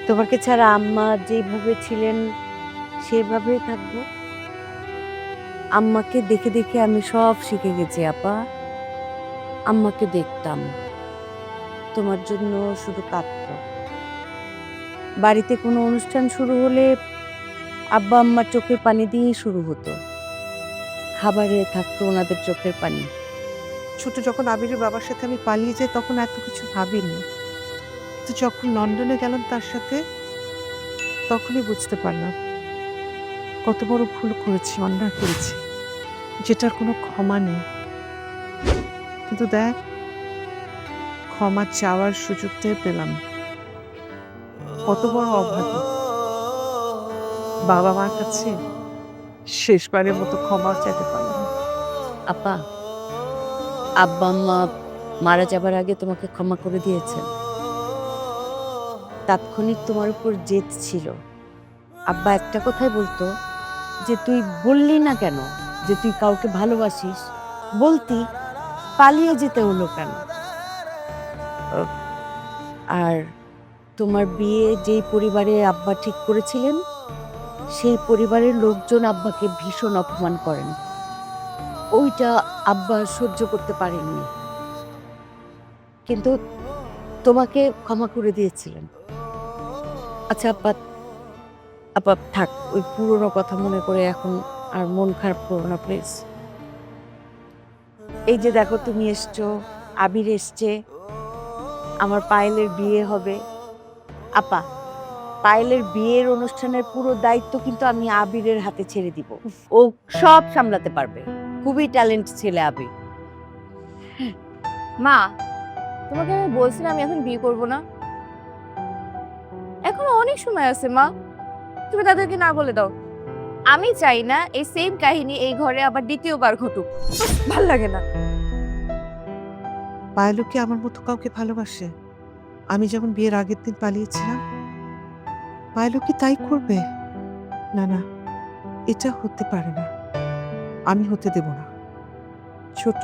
তোমাকে ছাড়া আম্মা যেভাবে ছিলেন সেভাবেই থাকবো। আম্মাকে দেখে দেখে আমি সব শিখে গেছি আপা। আম্মাকে দেখতাম, তোমার জন্য শুধু কাঁদত। বাড়িতে কোনো অনুষ্ঠান শুরু হলে আব্বা আম্মার চোখের পানি দিয়েই শুরু হতো। খাবারে থাকতো ওনাদের চোখের পানি। ছোট যখন আবিরের বাবার সাথে আমি পালিয়ে যাই তখন এত কিছু ভাবিনি, কিন্তু যখন লন্ডনে গেলাম তার সাথে তখনই বুঝতে পারলাম কত বড় ভুল করেছি, অন্যায় করেছি, যেটার কোনো ক্ষমা নেই। কিন্তু দেখ, ক্ষমা চাওয়ার সুযোগটাই পেলাম না। কত বড় অভাগী। বাবা মার কাছে শেষবারের মতো ক্ষমা চাইতে পারলাম না। আপা, আব্বা আম্মা মারা যাবার আগে তোমাকে ক্ষমা করে দিয়েছেন। তাৎক্ষণিক তোমার উপর জেদ ছিল। আব্বা একটা কথাই বলতো যে তুই বললি না কেন যে তুই কাউকে ভালোবাসিস, বলতি, পালিয়ে যেতে হলো কেন? আর তোমার বিয়ে যেই পরিবারে আব্বা ঠিক করেছিলেন সেই পরিবারের লোকজন আব্বাকে ভীষণ অপমান করেন। ওইটা আব্বা সহ্য করতে পারেননি, কিন্তু তোমাকে ক্ষমা করে দিয়েছিলেন। আচ্ছা আপা, আপা থাক, ওই পুরনো কথা মনে করে এখন আর মন খারাপ করো না প্লিজ। এই যে দেখো, তুমি এসছো, আবির এসছে, আমার পায়েলের বিয়ে হবে। আপা, পায়েলের বিয়ের অনুষ্ঠানের পুরো দায়িত্ব কিন্তু আমি আবিরের হাতে ছেড়ে দিব। ও সব সামলাতে পারবে। খুবই ট্যালেন্ট ছেলে আবির। মা, তোমাকে আমি বলছিলাম আমি এখন বিয়ে করব না। এখনো অনেক সময় আছে মা, তুমি তাদেরকে না বলে দাও। আমি চাই না এই সেম কাহিনী এই ঘরে আবার দ্বিতীয়বার ঘটুক। ভাল লাগে না। পায়েলও কি আমার মতো কাউকে ভালোবাসে? আমি যেমন বিয়ের আগের দিন পালিয়েছিলাম, পায়েলও কি তাই করবে? না না, এটা হতে পারে না, আমি হতে দেব না। ছোট,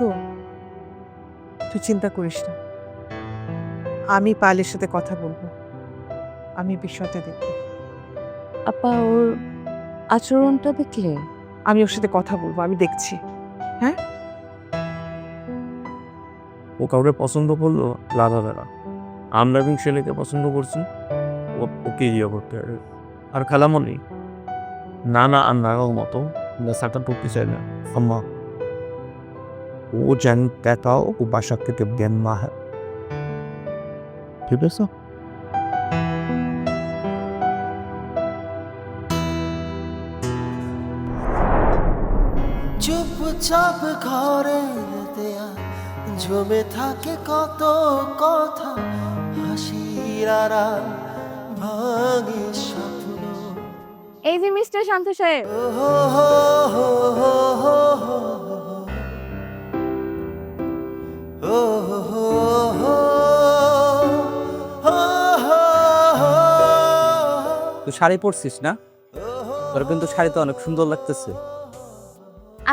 তুই চিন্তা করিস না, আমি পায়েলের সাথে কথা বলবো, আমি বিষয়টা দেখব। আপা, ওর আচরণটা দেখলে? আমি ওর সাথে কথা বলবো, আমি দেখছি। ও কাউকে পছন্দ করলো লাদা বেড়া, আমরা এবং ছেলেকে পছন্দ করছি, ওকে ইয়ে করতে হবে। আর খালামণি, নানা আর নাগাও মতো নেশাটা করতে চাই না আম্মা। ও যেন দেখাও ও বাসা থেকে জ্ঞান না হয়, ঠিক আছে? চুপচাপ ঘরে দেয়া জমে থাকে কত কথা, হাসির আড়াল ভাঙে স্বপ্ন। এই যে মিস্টার শান্ত সাহেব, তুই শাড়ি পরছিস না? তোর কিন্তু শাড়িতে অনেক সুন্দর লাগতেছে।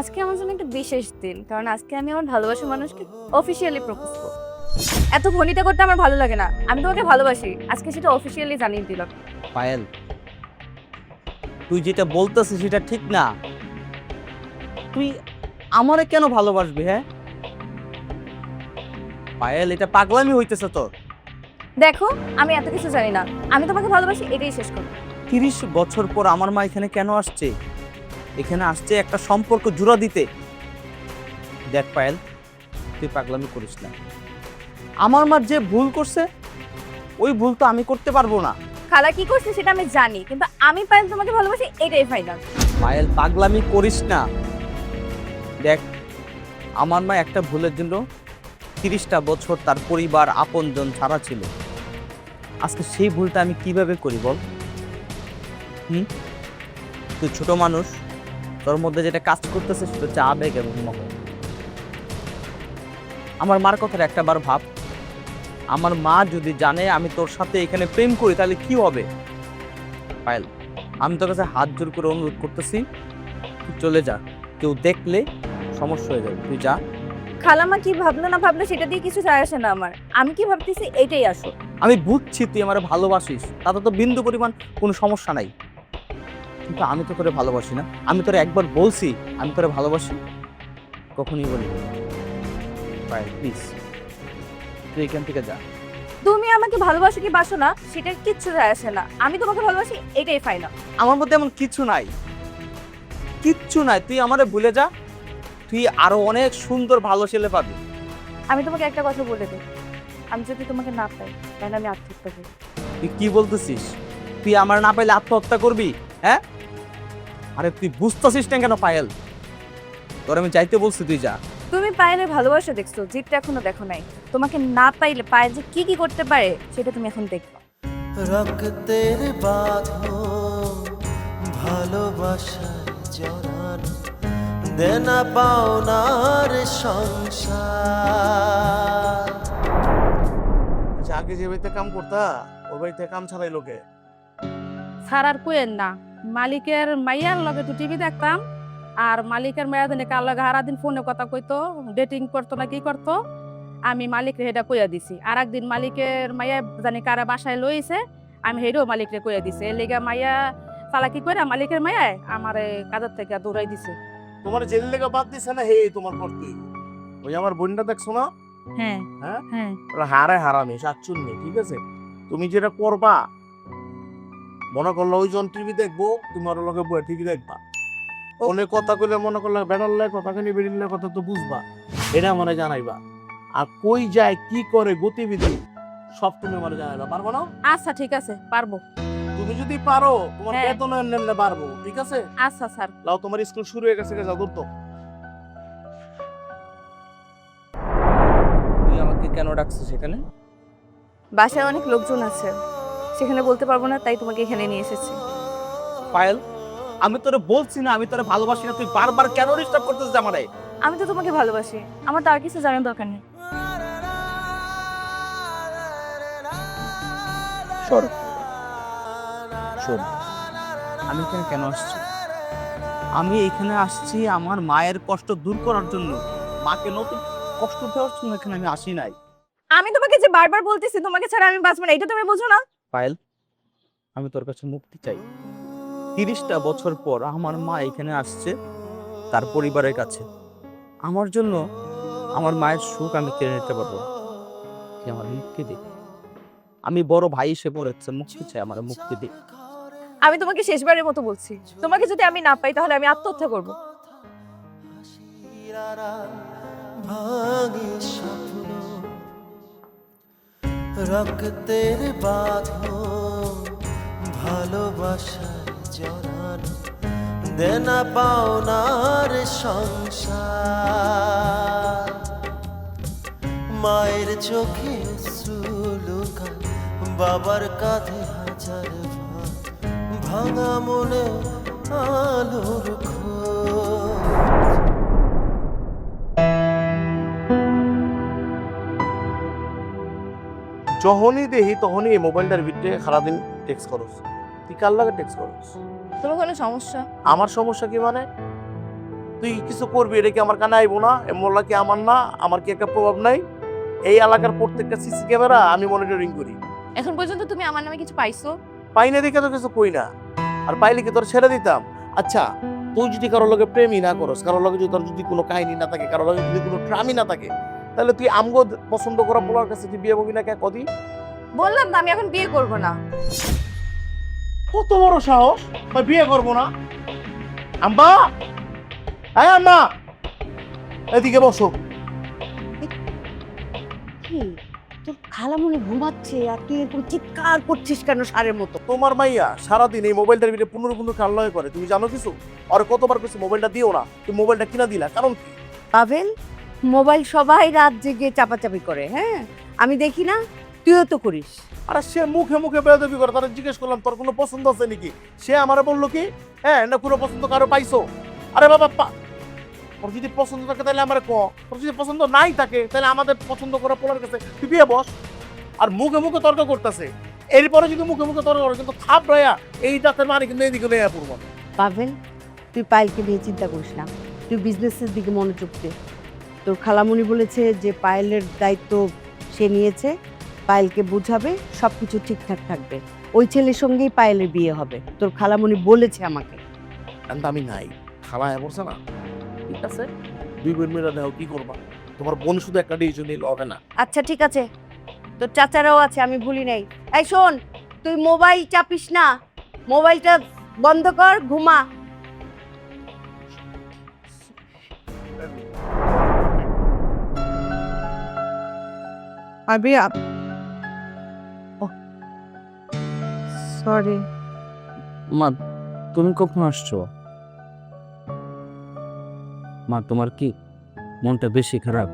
আজকে আমার জন্য একটা বিশেষ দিন, কারণ আজকে আমি আমার ভালোবাসার মানুষকে অফিসিয়ালি প্রপোজ করব। এত ভনিতা করতে আমার ভালো লাগে না। আমি তোমাকে ভালোবাসি, আজকে সেটা অফিসিয়ালি জানিয়ে দিলাম। পায়েল, তুই যেটা বলতেছিস সেটা ঠিক না। তুই আমারে কেন ভালোবাসবি? হ্যাঁ পায়েল, এটা পাগলামি হইতেছে তোর। দেখো, আমি এত কিছু জানি না, আমি তোমাকে ভালোবাসি, এটাই শেষ করব। 30 বছর পর আমার মা এখানে কেন আসছে? এখানে আসছে একটা সম্পর্ক জোড়া দিতে। দেখ পায়েল, তুই পাগলামি করিস না। আমার মা যে ভুল করছে ওই ভুল তো আমি করতে পারবো না। খালা কি করছে সেটা আমি জানি, কিন্তু আমি পায়েল তোমাকে ভালোবাসি এটাই ফাইনাল। পায়েল পাগলামি করিস না। দেখ, আমার মা একটা ভুলের জন্য 30টা বছর তার পরিবার আপনজন ছাড়া ছিল। আজকে সেই ভুলটা আমি কিভাবে করি বল? তুই ছোট মানুষ, তোর মধ্যে যেটা কাজ করতেছে সেটা হচ্ছে আবেগ এবং মোহ। আমার মার কথাটা একটাবার ভাব। আমার মা যদি জানে আমি তোর সাথে এখানে প্রেম করি তাহলে কি হবে? পায়েল, আমি তোর কাছে হাত জোর করে অনুরোধ করতেছি, তুই চলে যা। কেউ দেখলে সমস্যা হয়ে যাবে, তুই যা। খালামা কি ভাবলো না ভাবলো সেটা দিয়ে কিছু যায় আসে না আমার। আমি কি ভাবতেছি এটাই আসো। আমি বুঝছি তুই আমার ভালোবাসিস, তাতে তো বিন্দু পরিমাণ কোনো সমস্যা নাই, কিন্তু আমি তো তোরে ভালোবাসি না। আমি তোরে একবার বলছি আমি তোরে ভালোবাসি, কখনই বলি প্লিজ তুই এখান থেকে যা। তুমি আমাকে ভালোবাসো কি বাসো না সেটা কিচ্ছু যায় আসে না। আমি তোমাকে ভালোবাসি এটাই ফাইনাল। আমার মধ্যে এমন কিচ্ছু নাই, কিচ্ছু নাই। তুই আমারে ভুলে যা, তুই আরো অনেক সুন্দর ভালো ছেলে পাবি। আমি তোমাকে একটা কথা বলে দিই, আমি যদি তোমাকে না পাই তাহলে আমি আত্মহত্যা করি। তুই কি বলতেছিস? তুই আমার না পাইলে আত্মহত্যা করবি? হ্যাঁ, আরে তুই বুঝতেছিস না কেন পায়েল? তোর আমি যাইতে বলছি, তুই যা। তুমি পায়েলের ভালোবাসা দেখছো, জিতটা এখনো দেখো নাই। তোমাকে না পাইলে পায়েল যে কি কি করতে পারে সেটা তুমি এখন দেখো। রক্তের বাঁধন ভালোবাসায় জড়ানো, দেনা পাওনার সংসার। আগে যে বাড়িতে কাম করতা ওই বাড়িতে কাম ছাড়াই লোকে। ছাড়ার কোয়েন না, মালিকের মাইয়ার লগে তো টিভি দেখতাম, আর মালিকের মাইয়া জানি কার লগে সারাদিন ফোনে কথা কইতো, ডেটিং করতো না কি করতো। আমি মালিকরে হেডা কইয়া দিছি। আর একদিন মালিকের মাইয়া জানি কারা বাসায় লইছে, আমি হেডেও মালিকরে কইয়া দিছি। এর লেগে মাইয়া চালাকি করে মালিকের মাইয়ায় আমার কাজের থেকে দৌড়াই দিছে। তোমার জেল লেগে বাদ দিছে না, হে তোমার করতে। ওই আমার বোনটা দেখছো না? হ্যাঁ হ্যাঁ হ্যাঁ, ওরা হারে হারামি সাচ্চুন্নি, ঠিক আছে? তুমি যেটা করবা, মনে করলো ওই জন টিভি দেখবো, তুমি ওর লগে বই টিভি দেখবা। অনেক কথা কইলে মনে করলে বেড়াল্লায় কথা কানি বেড়িল্লায় কথা তো বুঝবা, এটা মানে জানাইবা। আর কই যায় কি করে গতিবিধি সব তুমি মানে জানাইবা, পারবো না? আচ্ছা ঠিক আছে, পারবো। তুমি যদি পারো তোমার হ্যাঁ। বেতন এমনি বাড়বো, ঠিক আছে? আচ্ছা স্যার। লাও, তোমার স্কুল শুরু হয়ে গেছে, যাও দূর তো। তুই আমাকে কেন ডাকছিস সেখানে? বাসায় অনেক লোকজন আছে, সেখানে বলতে পারবো না, তাই তোমাকে এখানে নিয়ে এসেছি। পায়েল, আমি তোরে বলছি না আমি তোরে ভালোবাসি না, তুই বারবার কেন ডিস্টার্ব করতেছিস আমারে? আমি তো তোমাকে ভালোবাসি, আমার তো আর কিছু জানার দরকার নেই। শোন, আমি এখানে কেন আসছি? আমি এখানে আসছি আমার মায়ের কষ্ট দূর করার জন্য, মাকে নতুন কষ্ট দেওয়ার জন্য এখানে আমি আসি নাই। আমি তোমাকে যে বারবার বলতেছি তোমাকে ছাড়া আমি বাঁচবো না, এটা তুমি বুঝো না? পায়েল, আমি তোর কাছে মুক্তি চাই। 30টা বছর পর আমার মা এখানে আসছে তার পরিবারের কাছে। আমার জন্য আমার মায়ের সুখ আমি কেড়ে নিতে পারবো না। তুই আমার মুক্তি দে। আমি বড় ভাই হিসেবে মুক্তি চাই, আমার মুক্তি দে। আমি তোমাকে শেষবারের মতো বলছি, তোমাকে যদি আমি না পাই তাহলে আমি আত্মহত্যা করব। ভাঙে স্বপ্ন, রক্তের বাঁধন ভালোবাসায় জড়ানো, দেনা পাওনার সংসার। মায়ের চোখে অশ্রু লুকায়, বাবার কাঁধে হাজার ভার, ভাঙা মনে আলোর খোঁজ। যখনই দেখি তখনই এই মোবাইলটার ভিতরে সারাদিন টেক্সট করস। তুই কার লাগে টেক্সট করস? তোমার কোনো সমস্যা? আমার সমস্যা কি মানে? তুই কিছু করবি এটা কি আমার কানে আইবো না? মোল্লা কি আমার না? আমার কি একটা প্রভাব নাই? এই এলাকার প্রত্যেকটা সিসি ক্যামেরা আমি মনিটরিং করি। এখন পর্যন্ত তুমি আমার নামে কিছু পাইছো? পাই না দেখে তো কিছু কই না, আর পাইলে কি তোর ছেড়ে দিতাম? আচ্ছা, তুই যদি কারোর লগে প্রেমই না করস, কারোর লগে যদি তোর যদি কোনো কাহিনী না থাকে, কারোর লগে যদি কোনো ট্রামই না থাকে, তাহলে তুই আমগো পছন্দ করা পোলার কাছে তুই বিয়ে হবি না? কে কদি? বললাম না আমি এখন বিয়ে করব না। কত বড় সাহস, বিয়ে করবো না? আম্মা, হ্যাঁ আম্মা, এদিকে বসো। কি তোর খালামণি ঘুমাচ্ছে আর তুই এরকম চিৎকার করছিস কেন সারের মতো? তোমার মাইয়া সারাদিন এই মোবাইলটার ভিতরে পুনর কাল্লয় করে, তুমি জানো কিছু? আর কতবার কইছি মোবাইলটা দিও না, তুমি মোবাইলটা কিনা দিলা কারণ কি? পাভেল, মোবাইল সবাই রাত জেগে চাপাচাপি করে, হ্যাঁ আমি দেখি না? তুইও তো করিস। আরে সে মুখে মুখে বেয়াদবি করে, তারা জিজ্ঞেস করলাম তোর কোনো পছন্দ আছে নাকি, সে আমারে বললো কি হ্যাঁ না কোনো পছন্দ কারো পাইছো? আরে বাবা তোর যদি পছন্দ থাকে তাহলে আমার তোর যদি পছন্দ নাই থাকে তাহলে আমাদের পছন্দ করা পোলার কাছে তুই বিয়ে বস। আর মুখে মুখে তর্ক করতেছে, এরপরে যদি মুখে মুখে তর্ক করে কিন্তু থাপ রয়া এই দাঁতের মানে কিন্তু এইদিকে লইয়া পড়বো। পাভেল, তুই পায়েলকে নিয়ে চিন্তা করিস না, তুই বিজনেসের দিকে মনোযোগ দে। তোর খালামণি বলেছে যে পায়েলের দায়িত্ব সে নিয়েছে, পায়েলকে বুঝাবে, সব কিছু ঠিকঠাক থাকবে। ওই ছেলের সঙ্গেই পায়েলের বিয়ে হবে, তোর খালামণি বলেছে আমাকে। কিন্তু আমি নাই, খালায় পড়ছে না, ঠিক আছে 2 বোন মিলে দাও, কি করবা? তোমার বোন শুধু একটা ডিসিশন নিলে হবে না। আচ্ছা ঠিক আছে, তোর চাচারাও আছে, আমি ভুলি নাই। এই শোন, তুই মোবাইল চাপিস না, মোবাইলটা বন্ধ কর, ঘুমা। আমি সরি। মা তুমি কখন আসছো? মা তোমার কি মনটা বেশি খারাপ?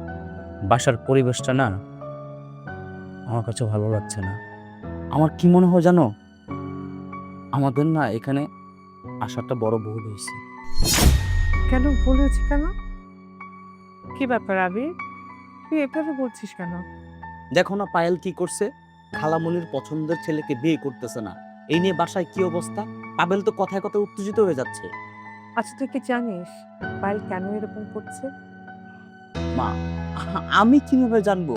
বাসার পরিবেশটা না আমার কাছে ভালো লাগছে না। আমার কি মনে হয় জানো, আমাদের না এখানে আসাটা বড় ভুল হয়েছে। কেন ভুল হয়েছে কেন? কি ব্যাপার আবি, তুই এভাবে বলছিস কেন? দেখো না পায়েল কি করছে, খালামণির পছন্দের ছেলেকে বিয়ে করতেছে না, এই নিয়ে বাসায় কি অবস্থা। পাবেল তো কথায় কথায় উত্তেজিত হয়ে যাচ্ছে। আচ্ছা তুই কি জানিস পায়েল কেন এরকম করছে? মা আমি কিভাবে জানবো?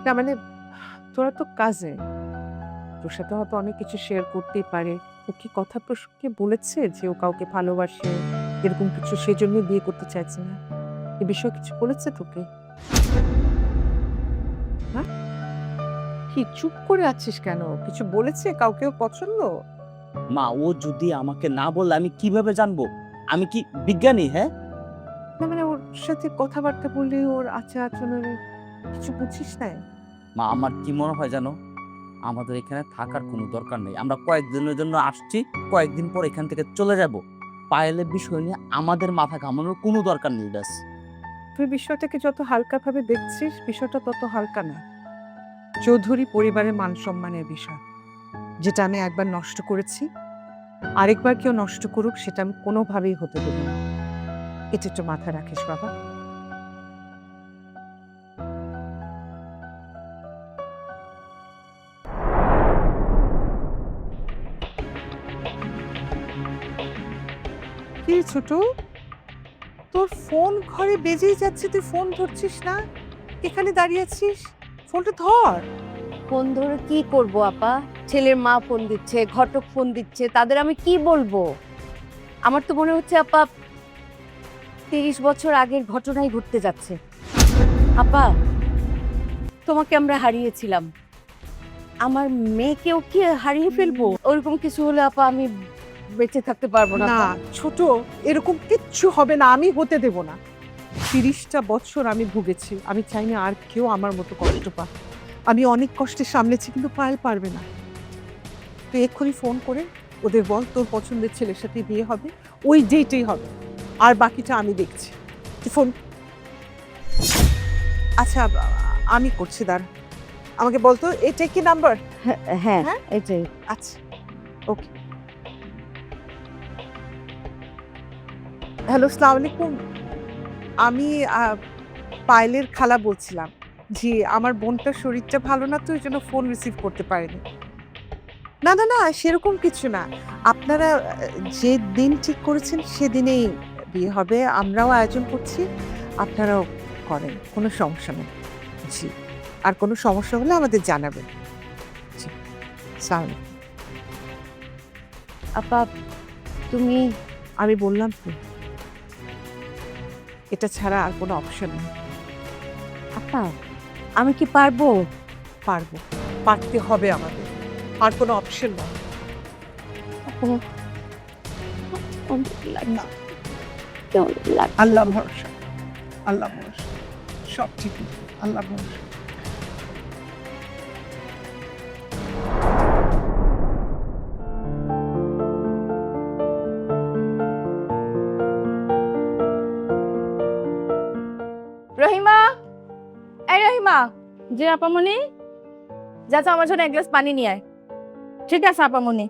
না মানে তোরা তো কাজে, তোর সাথে হয়তো অনেক কিছু শেয়ার করতেই পারে। ও কি কথা প্রসঙ্গে বলেছে যে ও কাউকে ভালোবাসে এরকম কিছু, সেজন্য বিয়ে করতে চাইছে না? এ বিষয়ে কিছু বলেছে তোকে? হ্যাঁ, কি চুপ করে আছিস কেন? কিছু বলেছে? কাউকে পছন্দ? মা ও যদি আমাকে না বললে আমি কিভাবে জানবো? আমি কি বিজ্ঞানী? হ্যাঁ না মানে ওর সাথে কথাবার্তা বললে ওর আচার আচরণের কিছু বুঝিস না? মা আমার কি মনে হয় জানো, আমাদের এখানে থাকার কোনো দরকার নেই। আমরা কয়েকদিনের জন্য আসছি, কয়েকদিন পর এখান থেকে চলে যাব। পায়েলের বিষয় নিয়ে আমাদের মাথা ঘামানোর কোনো দরকার নেই। ব্যাস, তুই বিষয়টাকে যত হালকাভাবে দেখছিস, বিষয়টা তত হালকা না। চৌধুরী পরিবারের মান সম্মানের বিষয়, যেটা আমি একবার নষ্ট করেছি, আরেকবার কেউ নষ্ট করুক সেটা আমি কোনোভাবেই হতে দেব না। এটা একটু মাথায় রাখিস বাবা। কি ছোট, তোর ফোন ঘরে বেজেই যাচ্ছে, তুই ফোন ধরছিস না, এখানে দাঁড়িয়ে আছিস, ফোনটা ধর। ফোন ধরে কি করব আপা? ছেলের মা ফোন দিচ্ছে, ঘটক ফোন দিচ্ছে, তাদের আমি কি বলবো? আমার তো মনে হচ্ছে আপা 30 বছর আগের ঘটনাই ঘটতে যাচ্ছে। আপা, তোমাকে আমরা হারিয়েছিলাম, আমার মেয়েকেও কি হারিয়ে ফেলবো? ওরকম কিছু হলে আপা আমি বেঁচে থাকতে পারবো না। না ছোট, এরকম কিচ্ছু হবে না, আমি হতে দেব না। 30টা বছর আমি ভুগেছি, আমি চাই না আর কেউ আমার মতো কষ্ট পাক। আমি অনেক কষ্টে সামলেছি, কিন্তু পায়েল পারবে না। তুই এক্ষুনি ফোন করে ওদের বল তোর পছন্দের ছেলের সাথে বিয়ে হবে, ওই ডেটেই হবে, আর বাকিটা আমি দেখছি। তুই ফোন। আচ্ছা আমি করছি, দাঁড়া। আমাকে বলতো এটাই কি নাম্বার? হ্যাঁ হ্যাঁ? এটাই। আচ্ছা ওকে। হ্যালো, আসসালামু আলাইকুম। আমি পায়েলের খালা বলছিলাম। জি, আমার বোনটার শরীরটা ভালো না, তো এই জন্য ফোন রিসিভ করতে পারিনি। না না না, সেরকম কিছু না। আপনারা যে দিন ঠিক করেছেন সেদিনেই বিয়ে হবে, আমরাও আয়োজন করছি, আপনারাও করেন, কোনো সমস্যা নেই। জি, আর কোনো সমস্যা হলে আমাদের জানাবেন। জি, আসসালামু আলাইকুম। আপা তুমি, আমি বললাম তো, এটা ছাড়া আর কোনো অপশন নেই। আপা আমি কি পারবো? পারবো, পারতে হবে আমাদের, আর কোনো অপশন নেই। না, আল্লাহ ভরসা, আল্লাহ ভরসা, সব ঠিক, আল্লাহ ভরসা। যে আপামনি, যাচ্ছে আমার জন্য এক গ্লাস পানি নিয়ে আয়। ঠিক আছে আপামনি।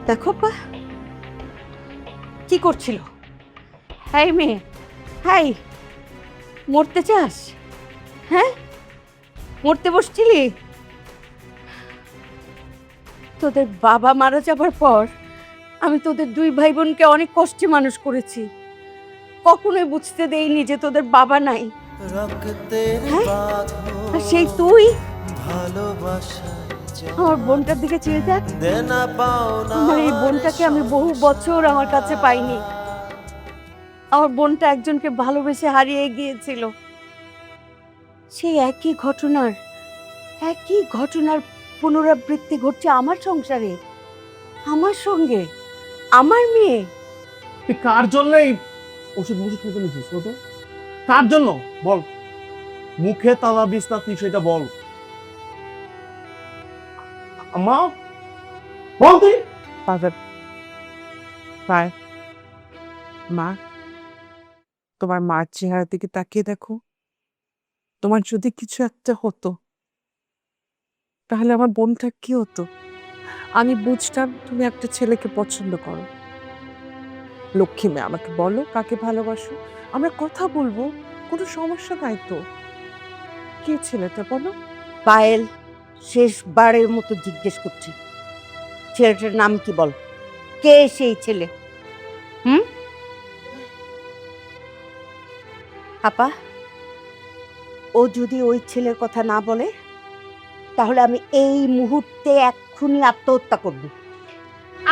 দেখো পা কি করছিল। হাই মেয়ে, হাই, মরতে চাস? হ্যাঁ, মরতে বসছিলি? তোদের বাবা মারা যাবার পর আমি তোদের দুই ভাই বোনকে অনেক কষ্টে মানুষ করেছি। কখনোই বুঝতে দেইনি যে তোদের বাবা নাই। হ্যাঁ? আর সেই তুই আমার বোনটার দিকে চেয়ে দেখ। আমার এই বোনটাকে আমি বহু বছর আমার কাছে পাইনি। আমার বোনটা একজনকে ভালোবেসে হারিয়ে গিয়েছিল। সেই একই ঘটনার পুনরাবৃত্তি ঘটছে আমার সংসারে, আমার সঙ্গে, আমার মেয়ে। তুই কার জন্য এই ওষুধ খেতে নিছিস? তো কার জন্য বল, মুখে তালা দিস না তুই, সেটা বল। মা, বল তুই। মা, তোমার মার চেহারার দিকে তাকিয়ে দেখো। তোমার যদি কিছু একটা হতো তাহলে আমার বোনটা কি হতো? আমি বুঝতাম তুমি একটা ছেলেকে পছন্দ করো। লক্ষ্মী মেয়ে, আমাকে বলো কাকে ভালোবাসো, আমরা কথা বলবো, কোনো সমস্যা নাই তো। কে ছেলেটা বলো? পায়েল, শেষবারের মতো জিজ্ঞেস করছি, ছেলেটার নাম কি বল? কে সেই ছেলে? আপা, ও যদি ওই ছেলের কথা না বলে তাহলে আমি এই মুহূর্তে এক্ষুনি আত্মহত্যা করব।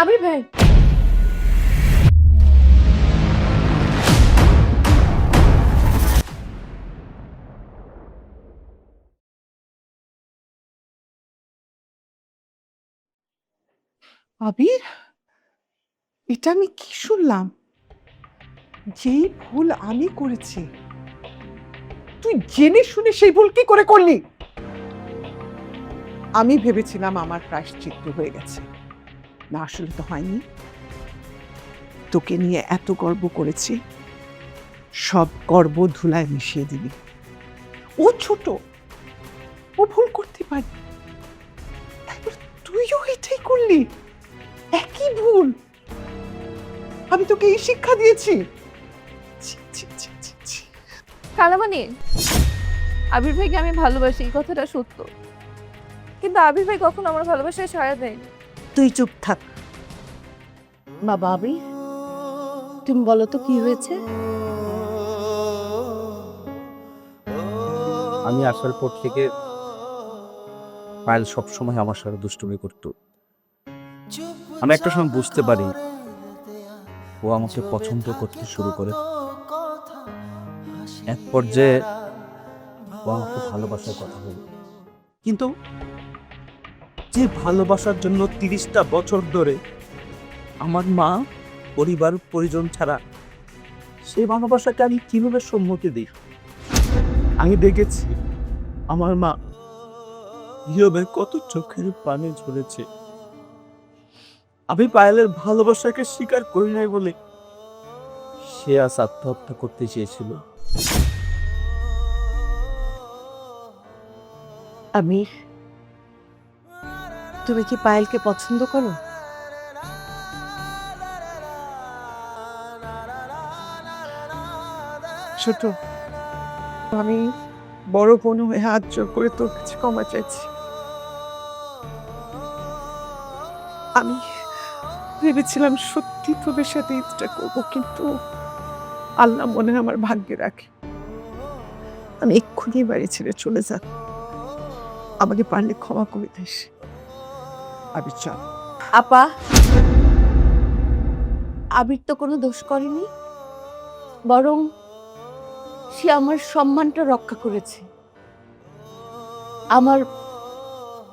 আবির ভাই, আবির, এটা আমি কি শুনলাম? যেই ভুল আমি করেছি তুই জেনে শুনে সেই ভুল কি করে করলি? আমি ভেবেছিলাম আমার প্রায়শ্চিত্ত হয়ে গেছে, না আসলে তো হয়নি। তোকে নিয়ে এত গর্ব করেছি, সব গর্ব ধুলায় মিশিয়ে দিবি। ও ছোট, ও ভুল করতে পারে, তারপর তুইও এটাই করলি, একই ভুল। আমি তোকে এই শিক্ষা দিয়েছি। ছি, ছি, ছি, ছি, ছি। কালামণি, আবির ভাইকে আমি ভালোবাসি, এই কথাটা সত্য, কিন্তু আবির ভাই কখনো আমার ভালোবাসায় সাড়া দেয়নি। তুই চুপ থাক। বাবা আবির, তুমি বলো তো কি হয়েছে? আমি আসার পর থেকে পায়েল সবসময় আমার সাথে দুষ্টুমি করত। আমি একটা সময় বুঝতে পারি ও আমাকে পছন্দ করতে শুরু করে। এক পর্যায়ে ও আমাকে ভালোবাসার কথা বলে। কিন্তু যে ভালোবাসার জন্য 30টা বছর ধরে আমার মা, পরিবার, পরিজন ছাড়া সেই ভালোবাসাকে আমি কিভাবে সম্মতি দিই? আমি দেখেছি আমার মা নীরবে কত চোখের পানি ঝরেছে। আমি পায়েলের ভালোবাসাকে স্বীকার করি নাই বলে সে আজ আত্মহত্যা করতে চেয়েছিল। আমির, তুমি কি পায়েলকে পছন্দ করো? ছোট, আমি বড় বোন হয়ে হাত জোর করে তোর কাছে ক্ষমা চাইছি। আমি ভেবেছিলাম সত্যি তোদের সাথে ঈদটা করবো, কিন্তু আল্লাহ মনে হয় আমার ভাগ্যে রাখে। আমি এক্ষুনি বাড়ি ছেড়ে চলে যাব, আমাকে পারলে ক্ষমা করে দিস। আমি চল। আপা, আবির তো কোনো দোষ করেনি, বরং সে আমার সম্মানটা রক্ষা করেছে। আমার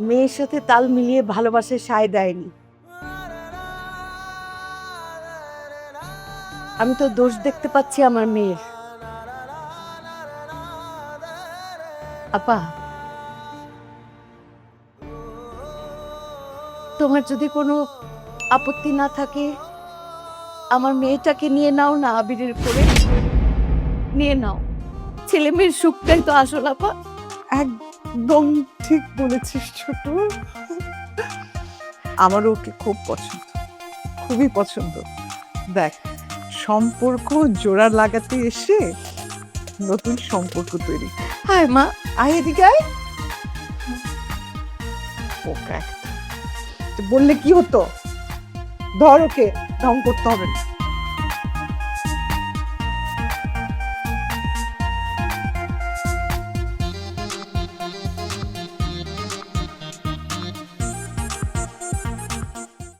মেয়ের সাথে তাল মিলিয়ে ভালোবাসে সায় দেয়নি। আমি তো দোষ দেখতে পাচ্ছি আমার মেয়ের। আপা, তোমার যদি কোনো আপত্তি না থাকে আমার মেয়েটাকে নিয়ে নাও না আবিরের করে, নিয়ে নাও। ছেলে মেয়ের সুখটাই তো আসল আপা। একদম ঠিক বলেছিস ছোট। আমারও ওকে খুব পছন্দ, খুবই পছন্দ। দেখ, সম্পর্ক জোড়া লাগাতে এসে নতুন সম্পর্ক তৈরি। হায় মা, আয় এদিকে আয়। ওকে বললে কি হতো? ধর ওকে, ঢং করতে হবে না।